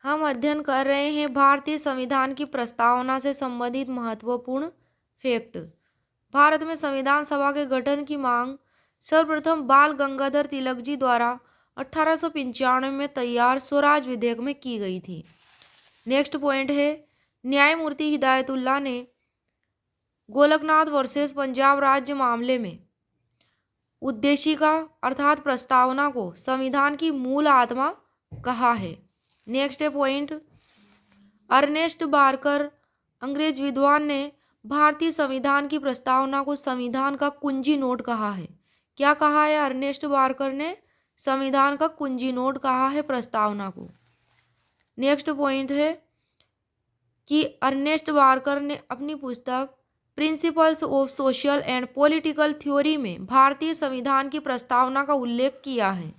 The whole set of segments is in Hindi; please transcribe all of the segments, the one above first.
हम अध्ययन कर रहे हैं भारतीय संविधान की प्रस्तावना से संबंधित महत्वपूर्ण फैक्ट। भारत में संविधान सभा के गठन की मांग सर्वप्रथम बाल गंगाधर तिलक जी द्वारा 1895 में तैयार स्वराज विधेयक में की गई थी। नेक्स्ट पॉइंट है, न्यायमूर्ति हिदायतुल्लाह ने गोलकनाथ वर्सेस पंजाब राज्य मामले में उद्देशिका अर्थात प्रस्तावना को संविधान की मूल आत्मा कहा है। नेक्स्ट पॉइंट, अर्नेस्ट बारकर अंग्रेज विद्वान ने भारतीय संविधान की प्रस्तावना को संविधान का कुंजी नोट कहा है। क्या कहा है अर्नेस्ट बारकर ने? संविधान का कुंजी नोट कहा है प्रस्तावना को। नेक्स्ट पॉइंट है कि अर्नेस्ट बारकर ने अपनी पुस्तक principles of social and political theory में भारतीय संविधान की प्रस्तावना का उल्लेख किया है।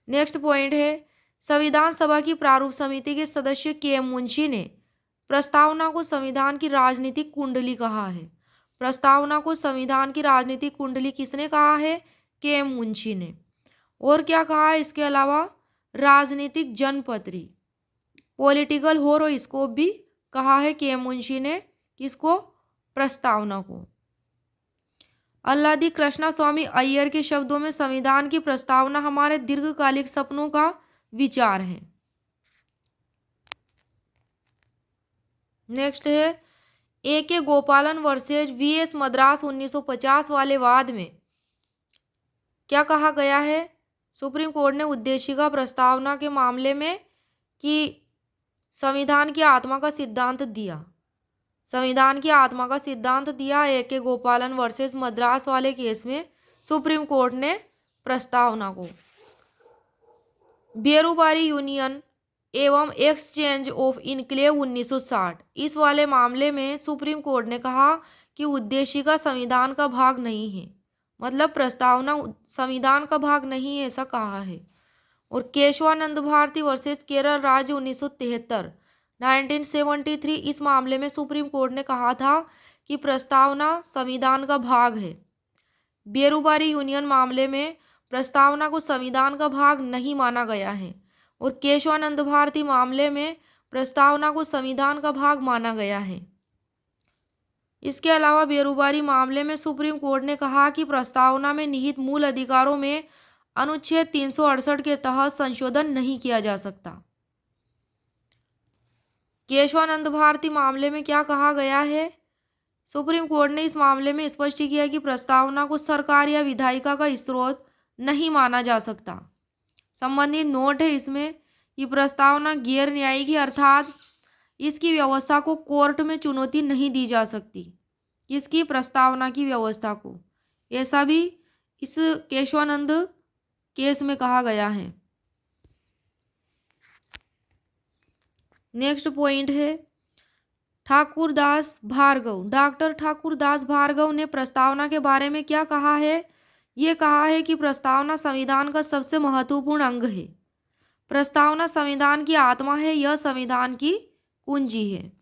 नेक्स्ट पॉइंट है, संविधान सभा की प्रारूप समिति के सदस्य के.एम. मुंशी ने प्रस्तावना को संविधान की राजनीतिक कुंडली कहा है। प्रस्तावना को संविधान की राजनीतिक कुंडली किसने कहा है? के.एम. मुंशी ने। और क्या कहा है इसके अलावा? राजनीतिक जनपत्री, पॉलिटिकल होरोस्कोप भी कहा है के.एम. मुंशी ने। किसको? प्रस्तावना को। अल्लादी कृष्णस्वामी अय्यर के शब्दों में संविधान की प्रस्तावना हमारे दीर्घकालिक सपनों का विचार है। नेक्स्ट है, ए.के. गोपालन वर्सेज वी.एस. मद्रास 1950 वाले वाद में क्या कहा गया है? सुप्रीम कोर्ट ने उद्देशिका प्रस्तावना के मामले में कि संविधान की आत्मा का सिद्धांत दिया। संविधान की आत्मा का सिद्धांत दिया ए.के. गोपालन वर्सेस मद्रास वाले केस में सुप्रीम कोर्ट ने प्रस्तावना को। बेरोबारी यूनियन एवं एक्सचेंज ऑफ इनक्लेव 1960, इस वाले मामले में सुप्रीम कोर्ट ने कहा कि उद्देशिका संविधान का भाग नहीं है, मतलब प्रस्तावना संविधान का भाग नहीं है, ऐसा कहा है। और केशवानंद भारती वर्सेस केरल राज्य 1973 1973, इस मामले में सुप्रीम कोर्ट ने कहा था कि प्रस्तावना संविधान का भाग है। बेरोबारी यूनियन मामले में प्रस्तावना को संविधान का भाग नहीं माना गया है और केशवानंद भारती मामले में प्रस्तावना को संविधान का भाग माना गया है। इसके अलावा बेरोबारी मामले में सुप्रीम कोर्ट ने कहा कि प्रस्तावना में निहित मूल अधिकारों में अनुच्छेद 368 के तहत संशोधन नहीं किया जा सकता। केशवानंद भारती मामले में क्या कहा गया है? सुप्रीम कोर्ट ने इस मामले में स्पष्ट किया कि प्रस्तावना को सरकार या विधायिका का स्रोत नहीं माना जा सकता। संबंधित नोट है इसमें कि प्रस्तावना गैर न्यायिक है, अर्थात इसकी व्यवस्था को कोर्ट में चुनौती नहीं दी जा सकती। किसकी? प्रस्तावना की व्यवस्था को। ऐसा भी इस केशवानंद केस में कहा गया है। नेक्स्ट पॉइंट है, ठाकुरदास भार्गव। डॉक्टर ठाकुरदास भार्गव ने प्रस्तावना के बारे में क्या कहा है? ये कहा है कि प्रस्तावना संविधान का सबसे महत्वपूर्ण अंग है। प्रस्तावना संविधान की आत्मा है, यह संविधान की कुंजी है।